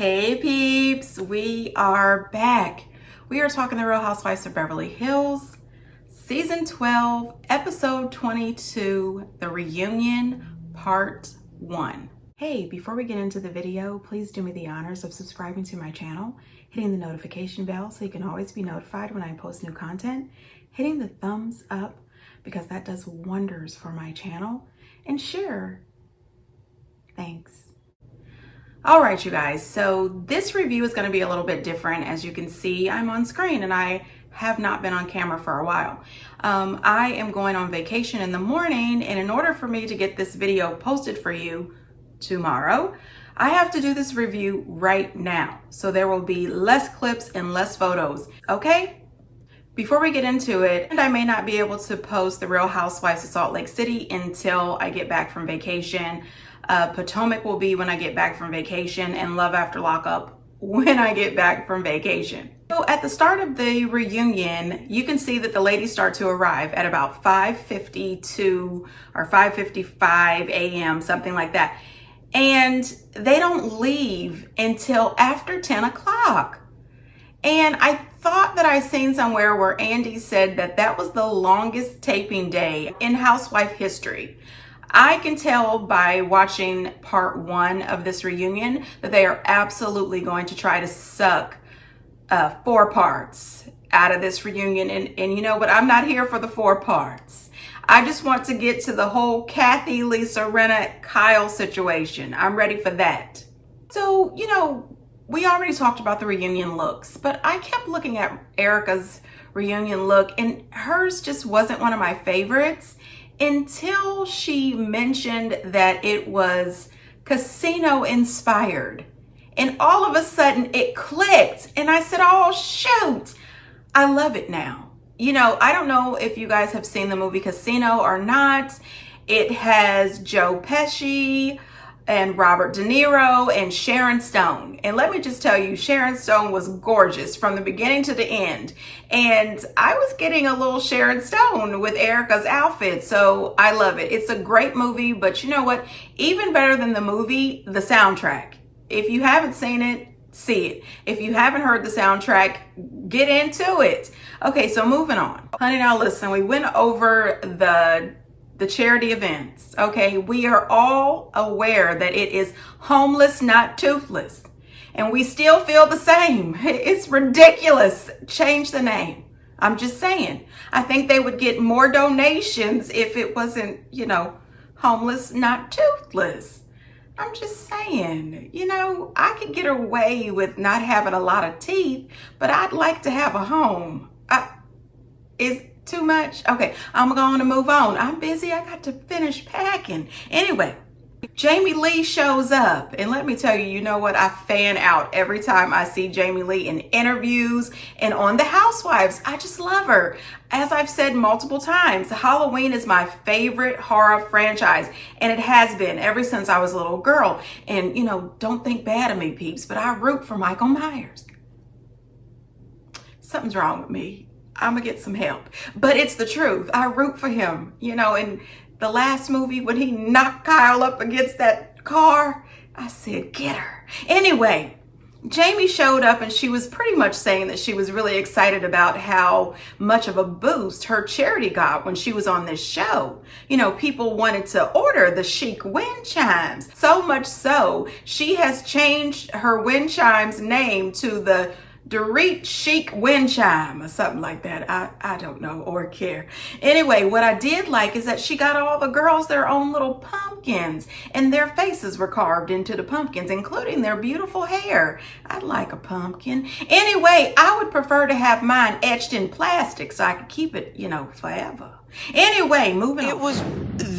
Hey peeps, we are back. We are talking The Real Housewives of Beverly Hills, Season 12, Episode 22, The Reunion, Part 1. Hey, before we get into the video, please do me the honors of subscribing to my channel, hitting the notification bell so you can always be notified when I post new content, hitting the thumbs up because that does wonders for my channel, and share. Thanks. All right, you guys, so this review is going to be a little bit different. As you can see, I'm on screen and I have not been on camera for a while. I am going on vacation in the morning, and in order for me to get this video posted for you tomorrow, I have to do this review right now. So there will be less clips and less photos, okay? Before we get into it, and I may not be able to post The Real Housewives of Salt Lake City until I get back from vacation. Potomac will be when I get back from vacation, and Love After Lockup when I get back from vacation. So at the start of the reunion, you can see that the ladies start to arrive at about 5:52 or 5:55 a.m., something like that. And they don't leave until after 10 o'clock. And I thought that I seen somewhere where Andy said that that was the longest taping day in housewife history. I can tell by watching part 1 of this reunion that they are absolutely going to try to suck 4 parts out of this reunion. And you know what? I'm not here for the 4 parts. I just want to get to the whole Kathy, Lisa, Rinna, Kyle situation. I'm ready for that. So, you know, we already talked about the reunion looks, but I kept looking at Erica's reunion look, and hers just wasn't one of my favorites until she mentioned that it was casino inspired. And all of a sudden it clicked, and I said, oh shoot, I love it now. You know, I don't know if you guys have seen the movie Casino or not. It has Joe Pesci and Robert De Niro and Sharon Stone. And let me just tell you, Sharon Stone was gorgeous from the beginning to the end. And I was getting a little Sharon Stone with Erica's outfit. So I love it. It's a great movie, but you know what? Even better than the movie, the soundtrack. If you haven't seen it, see it. If you haven't heard the soundtrack, get into it. Okay, so moving on. Honey, now listen, we went over the charity events. Okay, we are all aware that it is homeless, not toothless, and we still feel the same. It's ridiculous. Change the name. I'm just saying. I think they would get more donations if it wasn't, you know, homeless, not toothless. I'm just saying, you know, I could get away with not having a lot of teeth, but I'd like to have a home. Is too much? Okay, I'm going to move on. I'm busy. I got to finish packing. Anyway, Jamie Lee shows up. And let me tell you, you know what? I fan out every time I see Jamie Lee in interviews and on The Housewives. I just love her. As I've said multiple times, Halloween is my favorite horror franchise. And it has been ever since I was a little girl. And, you know, don't think bad of me, peeps, but I root for Michael Myers. Something's wrong with me. I'm gonna get some help, but it's the truth. I root for him. You know, in the last movie when he knocked Kyle up against that car, I said, get her. Anyway, Jamie showed up and she was pretty much saying that she was really excited about how much of a boost her charity got when she was on this show. You know, people wanted to order the chic wind chimes. So much so, she has changed her wind chimes name to the Dorit Chic Wind Chime or something like that. I don't know or care. Anyway, what I did like is that she got all the girls their own little pumpkins, and their faces were carved into the pumpkins, including their beautiful hair. I'd like a pumpkin. Anyway, I would prefer to have mine etched in plastic so I could keep it, you know, forever. Anyway, moving on. It was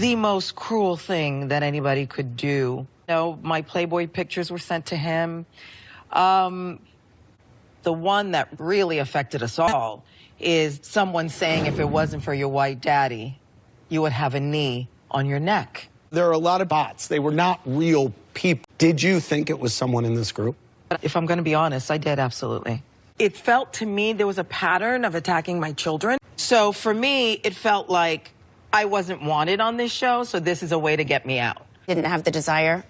the most cruel thing that anybody could do. You know, my Playboy pictures were sent to him. The one that really affected us all is someone saying if it wasn't for your white daddy, you would have a knee on your neck. There are a lot of bots. They were not real people. Did you think it was someone in this group? If I'm going to be honest, I did, absolutely. It felt to me there was a pattern of attacking my children. So for me, it felt like I wasn't wanted on this show, so this is a way to get me out. Didn't have the desire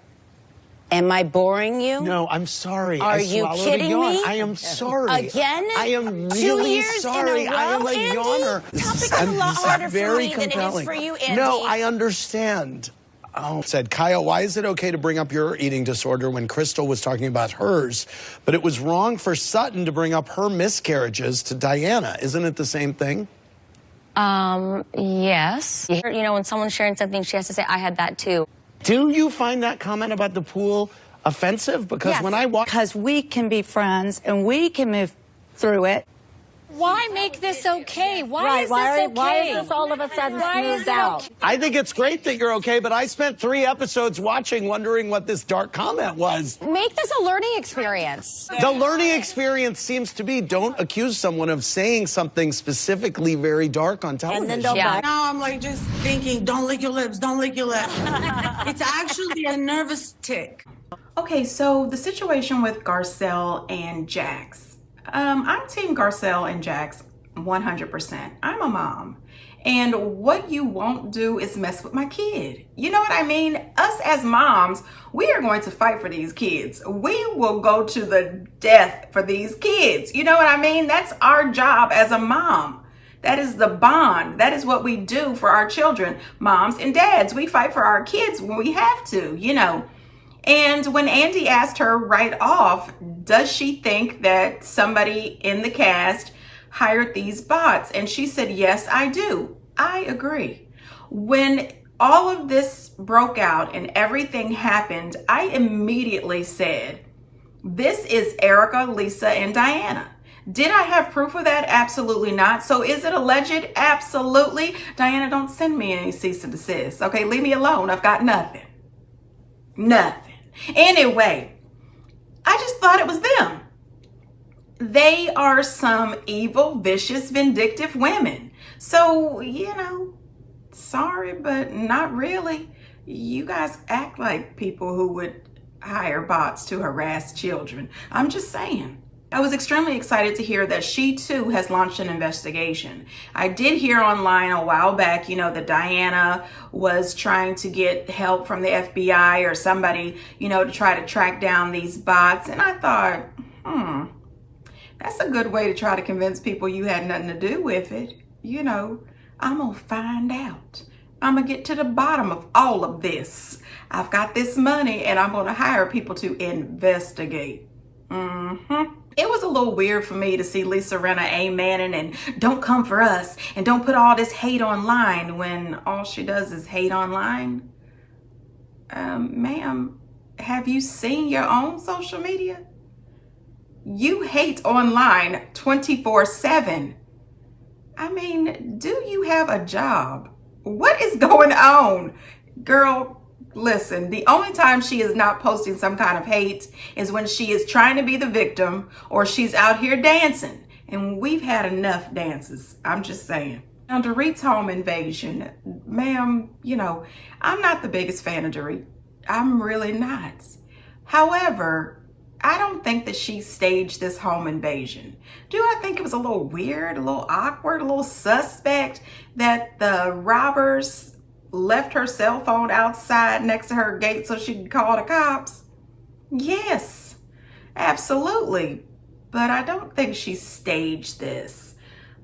Am I boring you? No, I'm sorry. Are I you swallowed a kidding yawn. me? I am sorry. Again? I am 2 really years sorry. in a row, I am a Andy? yawner. Topic is a lot harder for very me than it is compelling. for you, Andy. No, I understand. Oh, said Kyle, why is it okay to bring up your eating disorder when Crystal was talking about hers, but it was wrong for Sutton to bring up her miscarriages to Diana? Isn't it the same thing? Yes. You know, when someone's sharing something, she has to say, I had that too. Do you find that comment about the pool offensive? Because when I watch... Because we can be friends and we can move through it. Why make this okay? Why is this okay? Why is this all of a sudden smoothed out? I think it's great that you're okay, but I spent 3 episodes watching wondering what this dark comment was. Make this a learning experience. The learning experience seems to be don't accuse someone of saying something specifically very dark on television. And then don't back. Now I'm like just thinking, don't lick your lips, don't lick your lips. It's actually a nervous tick. Okay, so the situation with Garcelle and Jax. I'm Team Garcelle and Jax 100%. I'm a mom. And what you won't do is mess with my kid. You know what I mean? Us as moms, we are going to fight for these kids. We will go to the death for these kids. You know what I mean? That's our job as a mom. That is the bond. That is what we do for our children. Moms and dads, we fight for our kids when we have to, you know. And when Andy asked her right off, does she think that somebody in the cast hired these bots? And she said, yes, I do. I agree. When all of this broke out and everything happened, I immediately said, this is Erica, Lisa, and Diana. Did I have proof of that? Absolutely not. So is it alleged? Absolutely. Diana, don't send me any cease and desist. Okay, leave me alone. I've got nothing. Nothing. Anyway, I just thought it was them. They are some evil, vicious, vindictive women. So, you know, sorry, but not really. You guys act like people who would hire bots to harass children. I'm just saying. I was extremely excited to hear that she too has launched an investigation. I did hear online a while back, you know, that Diana was trying to get help from the FBI or somebody, you know, to try to track down these bots. And I thought, that's a good way to try to convince people you had nothing to do with it. You know, I'm gonna find out. I'm gonna get to the bottom of all of this. I've got this money and I'm gonna hire people to investigate. It was a little weird for me to see Lisa Rinna amening and don't come for us and don't put all this hate online when all she does is hate online. Ma'am, have you seen your own social media? You hate online 24/7. I mean, do you have a job? What is going on? Girl, listen, the only time she is not posting some kind of hate is when she is trying to be the victim or she's out here dancing. And we've had enough dances. I'm just saying. Now, Dorit's home invasion, ma'am, you know, I'm not the biggest fan of Dorit. I'm really not. However, I don't think that she staged this home invasion. Do I think it was a little weird, a little awkward, a little suspect that the robbers left her cell phone outside next to her gate so she could call the cops? Yes, absolutely. But I don't think she staged this.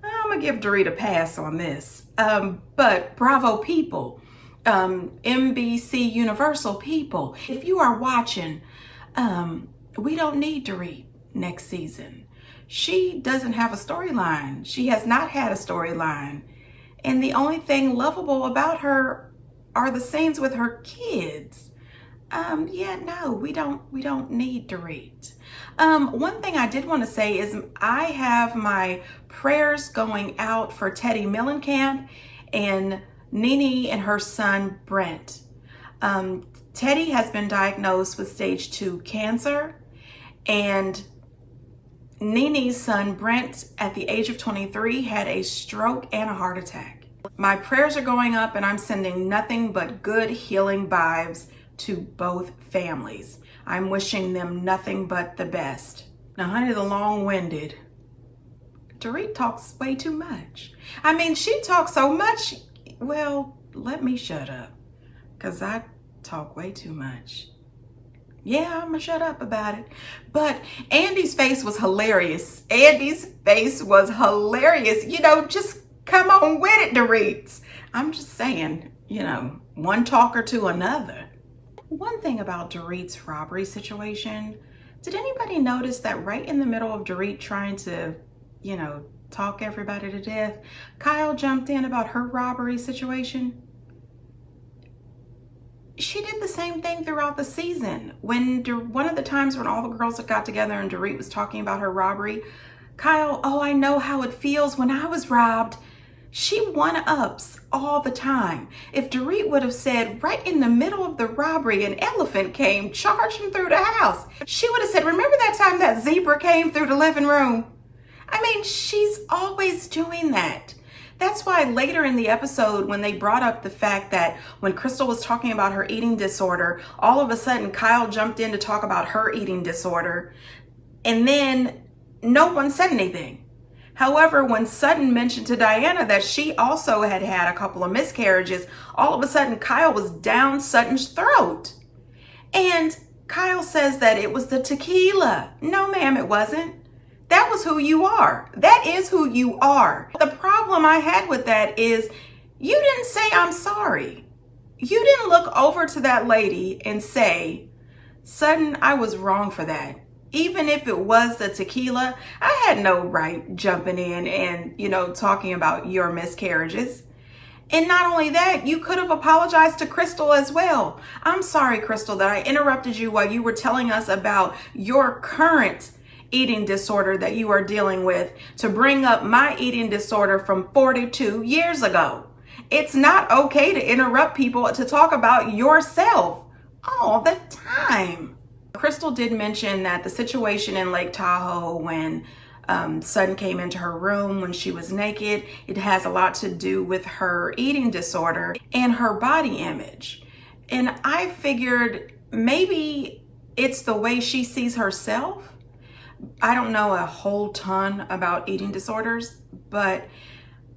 I'm gonna give Dorit a pass on this. But Bravo people, NBC Universal people, if you are watching, we don't need Dorit next season. She doesn't have a storyline. She has not had a storyline. And the only thing lovable about her are the scenes with her kids. Yeah, no, we don't need Dorit. One thing I did want to say is I have my prayers going out for Teddy Mellencamp and Nene and her son Brent. Teddy has been diagnosed with stage 2 cancer, and Nene's son Brent at the age of 23 had a stroke and a heart attack. My prayers are going up and I'm sending nothing but good healing vibes to both families. I'm wishing them nothing but the best. Now, honey, the long-winded, Dorit talks way too much. I mean, she talks so much, well, let me shut up, because I talk way too much. Yeah, I'm gonna shut up about it. But Andy's face was hilarious. Andy's face was hilarious. Just come on with it, Dorit. I'm just saying, one talker to another. One thing about Dorit's robbery situation, did anybody notice that right in the middle of Dorit trying to, talk everybody to death, Kyle jumped in about her robbery situation? She did the same thing throughout the season. One of the times when all the girls had got together and Dorit was talking about her robbery, Kyle, oh, I know how it feels when I was robbed. She one-ups all the time. If Dorit would have said right in the middle of the robbery, an elephant came charging through the house, she would have said, remember that time that zebra came through the living room? I mean, she's always doing that. That's why later in the episode, when they brought up the fact that when Crystal was talking about her eating disorder, all of a sudden Kyle jumped in to talk about her eating disorder, and then no one said anything. However, when Sutton mentioned to Diana that she also had had a couple of miscarriages, all of a sudden Kyle was down Sutton's throat. And Kyle says that it was the tequila. No, ma'am, it wasn't. That was who you are. That is who you are. The problem I had with that is you didn't say, I'm sorry. You didn't look over to that lady and say, Sutton, I was wrong for that. Even if it was the tequila, I had no right jumping in and, talking about your miscarriages. And not only that, you could have apologized to Crystal as well. I'm sorry, Crystal, that I interrupted you while you were telling us about your current eating disorder that you are dealing with to bring up my eating disorder from 42 years ago. It's not okay to interrupt people to talk about yourself all the time. Crystal did mention that the situation in Lake Tahoe when Sutton came into her room when she was naked, it has a lot to do with her eating disorder and her body image. And I figured maybe it's the way she sees herself. I don't know a whole ton about eating disorders, but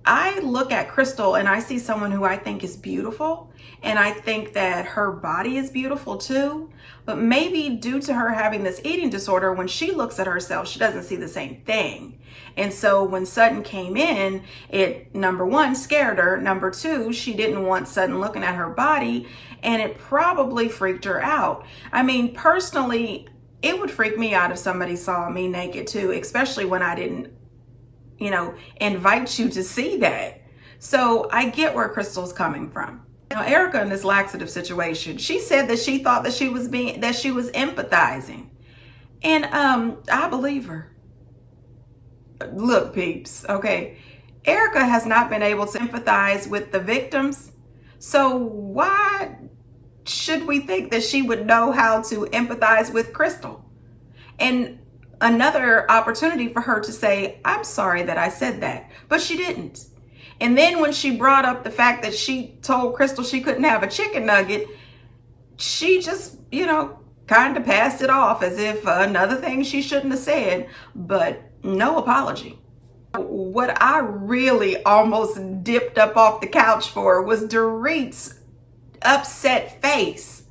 I look at Crystal and I see someone who I think is beautiful, and I think that her body is beautiful too. But maybe due to her having this eating disorder, when she looks at herself, she doesn't see the same thing. And so when Sutton came in, it, number one, scared her. Number two, she didn't want Sutton looking at her body, and it probably freaked her out. I mean, personally, it would freak me out if somebody saw me naked too, especially when I didn't, invite you to see that. So I get where Crystal's coming from. Now, Erica in this laxative situation, she said that she thought that she was empathizing. And I believe her. Look, peeps, okay? Erica has not been able to empathize with the victims. So why should we think that she would know how to empathize with Crystal? And another opportunity for her to say, I'm sorry that I said that, but she didn't. And then when she brought up the fact that she told Crystal she couldn't have a chicken nugget, she just, kind of passed it off as if another thing she shouldn't have said, but no apology. What I really almost dipped up off the couch for was Dorit's upset face.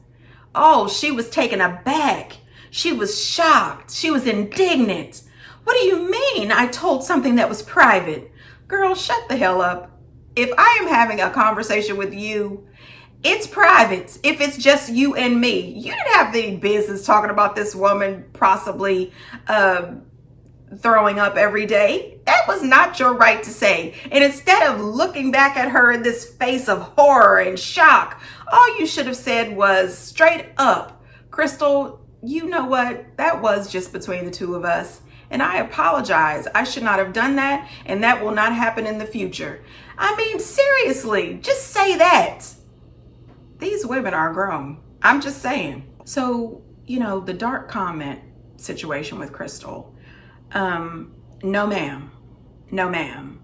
Oh, she was taken aback. She was shocked. She was indignant. What do you mean I told something that was private? Girl, shut the hell up. If I am having a conversation with you, it's private. If it's just you and me, you didn't have any business talking about this woman possibly throwing up every day. That was not your right to say. And instead of looking back at her in this face of horror and shock, all you should have said was straight up, Crystal, you know what? That was just between the two of us. And I apologize. I should not have done that. And that will not happen in the future. I mean, seriously, just say that. These women are grown. I'm just saying. So, the dark comment situation with Crystal. No, ma'am. No, ma'am.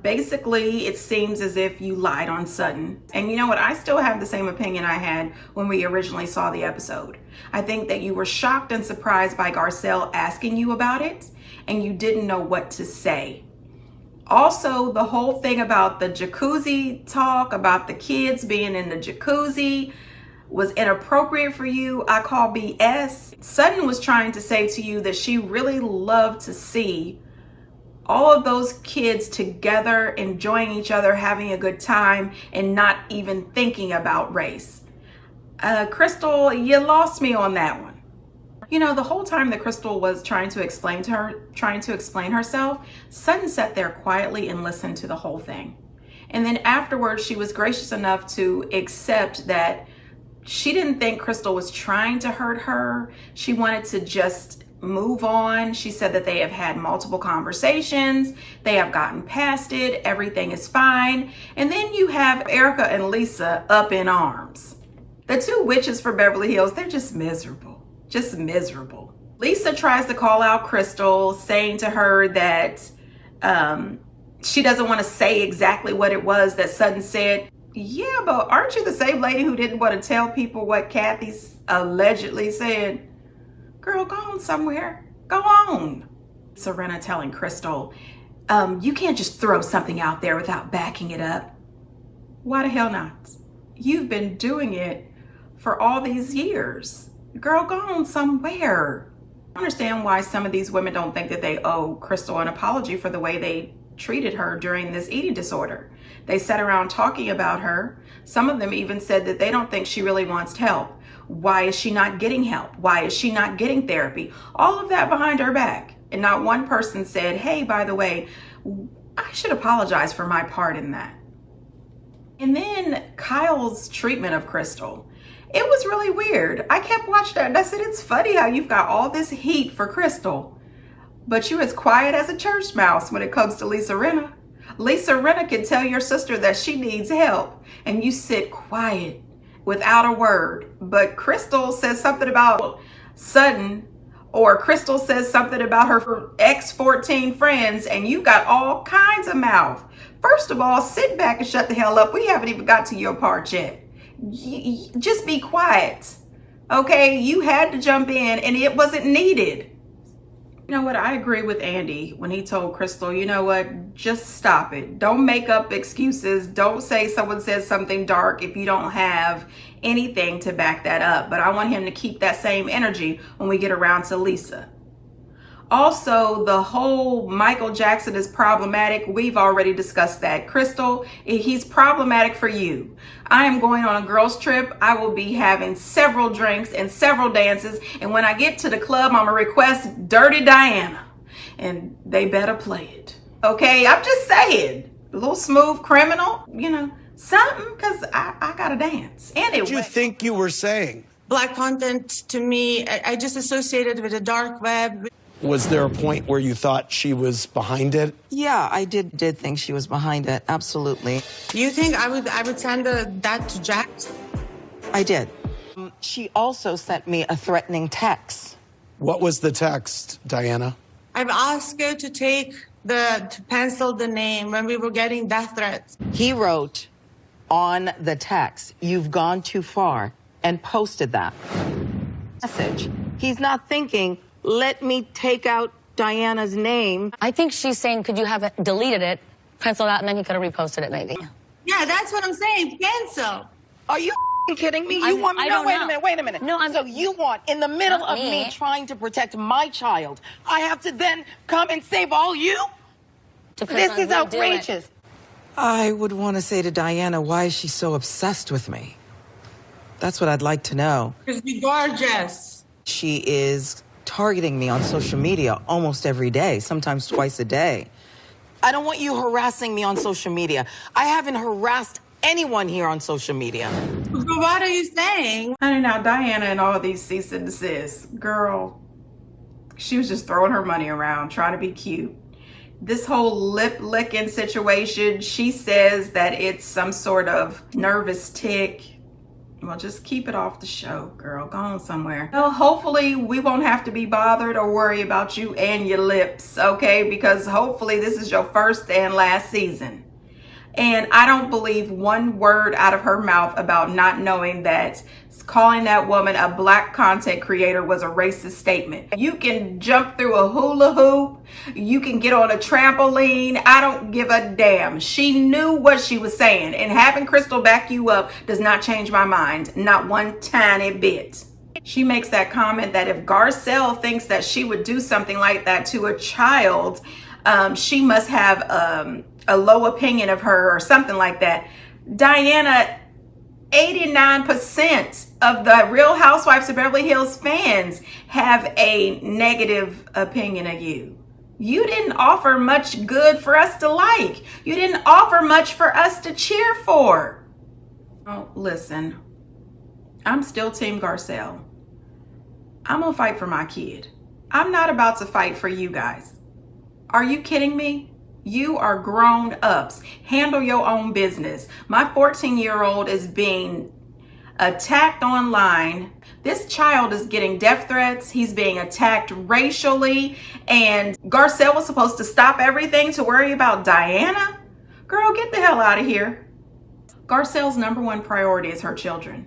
Basically, it seems as if you lied on Sutton. And you know what? I still have the same opinion I had when we originally saw the episode. I think that you were shocked and surprised by Garcelle asking you about it, and you didn't know what to say. Also, the whole thing about the jacuzzi talk, about the kids being in the jacuzzi, was inappropriate for you, I call BS. Sutton was trying to say to you that she really loved to see all of those kids together, enjoying each other, having a good time, and not even thinking about race. Crystal, you lost me on that one. You know, the whole time that Crystal was trying to explain herself, Sutton sat there quietly and listened to the whole thing. And then afterwards, she was gracious enough to accept that she didn't think Crystal was trying to hurt her. She wanted to just move on. She said that they have had multiple conversations. They have gotten past it. Everything is fine. And then you have Erica and Lisa up in arms. The two witches for Beverly Hills, they're just miserable. Just miserable. Lisa tries to call out Crystal, saying to her that she doesn't want to say exactly what it was that Sutton said. Yeah, but aren't you the same lady who didn't want to tell people what Kathy allegedly said? Girl, go on somewhere. Go on. Serena telling Crystal, you can't just throw something out there without backing it up. Why the hell not? You've been doing it for all these years. Girl, go on somewhere. I understand why some of these women don't think that they owe Crystal an apology for the way they treated her during this eating disorder. They sat around talking about her. Some of them even said that they don't think she really wants help. Why is she not getting help? Why is she not getting therapy? All of that behind her back. And not one person said, hey, by the way, I should apologize for my part in that. And then Kyle's treatment of Crystal. It was really weird. I kept watching that and I said, it's funny how you've got all this heat for Crystal, but you're as quiet as a church mouse when it comes to Lisa Rinna. Lisa Rinna can tell your sister that she needs help and you sit quiet without a word. But Crystal says something about Sutton, or Crystal says something about her ex-14 friends, and you got all kinds of mouth. First of all, sit back and shut the hell up. We haven't even got to your part yet. Just be quiet. Okay, you had to jump in and it wasn't needed. You know what? I agree with Andy when he told Crystal, you know what? Just stop it. Don't make up excuses. Don't say someone says something dark if you don't have anything to back that up. But I want him to keep that same energy when we get around to Lisa. Also, the whole Michael Jackson is problematic. We've already discussed that. Crystal, he's problematic for you. I am going on a girls trip. I will be having several drinks and several dances. And when I get to the club, I'm going to request Dirty Diana. And they better play it. Okay, I'm just saying. A little Smooth Criminal, you know, something, because I got to dance. Anyway. What do you think you were saying? Black content, to me, I just associated with the dark web. Was there a point where you thought she was behind it? Yeah, I did think she was behind it. Absolutely. You think I would send that to Jax? I did. She also sent me a threatening text. What was the text, Diana? I've asked her to pencil the name when we were getting death threats. He wrote on the text, "You've gone too far," and posted that message. He's not thinking, let me take out Diana's name. I think she's saying, could you have deleted it, penciled out, and then he could have reposted it maybe. Yeah, that's what I'm saying. Pencil. Are you kidding me? You want me? No, wait a minute. No, So you want, in the middle of me trying to protect my child, I have to then come and save all you? This is outrageous. I would want to say to Diana, why is she so obsessed with me? That's what I'd like to know. Because you're gorgeous. She is targeting me on social media almost every day, sometimes twice a day. I don't want you harassing me on social media. I haven't harassed anyone here on social media. But what are you saying? Honey, now Diana and all of these cease and desist. Girl, she was just throwing her money around, trying to be cute. This whole lip licking situation, she says that it's some sort of nervous tick. Well, just keep it off the show, girl. Go on somewhere. Well, hopefully we won't have to be bothered or worry about you and your lips, okay? Because hopefully this is your first and last season. And I don't believe one word out of her mouth about not knowing that calling that woman a black content creator was a racist statement. You can jump through a hula hoop. You can get on a trampoline. I don't give a damn. She knew what she was saying. And having Crystal back you up does not change my mind. Not one tiny bit. She makes that comment that if Garcelle thinks that she would do something like that to a child, she must have a low opinion of her or something like that. Diana, 89% of the Real Housewives of Beverly Hills fans have a negative opinion of you. You didn't offer much good for us to like. You didn't offer much for us to cheer for. Oh, listen, I'm still Team Garcelle. I'm gonna fight for my kid. I'm not about to fight for you guys. Are you kidding me? You are grown ups. Handle your own business. My 14-year-old is being attacked online. This child is getting death threats. He's being attacked racially. And Garcelle was supposed to stop everything to worry about Diana? Girl, get the hell out of here. Garcelle's number one priority is her children,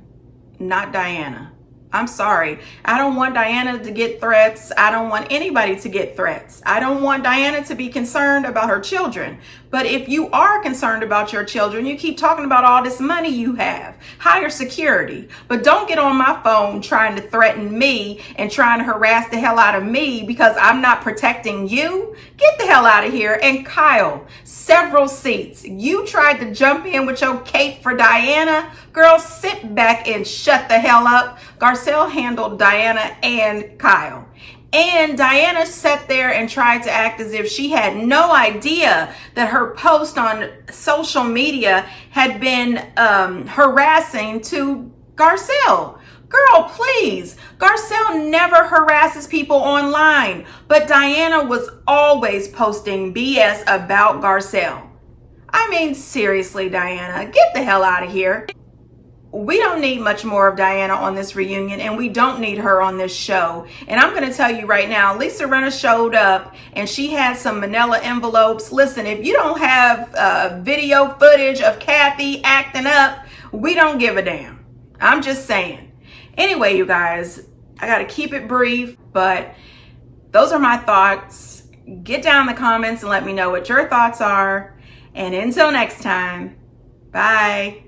not Diana. I'm sorry. I don't want Diana to get threats. I don't want anybody to get threats. I don't want Diana to be concerned about her children. But if you are concerned about your children, you keep talking about all this money you have. Hire security. But don't get on my phone trying to threaten me and trying to harass the hell out of me because I'm not protecting you. Get the hell out of here. And Kyle, several seats. You tried to jump in with your cape for Diana. Girl, sit back and shut the hell up. Garcelle handled Diana and Kyle. And Diana sat there and tried to act as if she had no idea that her post on social media had been harassing to Garcelle. Girl, please. Garcelle never harasses people online, but Diana was always posting BS about Garcelle. I mean, seriously, Diana, get the hell out of here. We don't need much more of Diana on this reunion, and we don't need her on this show. And I'm going to tell you right now, Lisa Rinna showed up and she had some manila envelopes. Listen, if you don't have video footage of Kathy acting up, we don't give a damn. I'm just saying. Anyway, you guys, I got to keep it brief, but those are my thoughts. Get down in the comments and let me know what your thoughts are. And until next time, bye.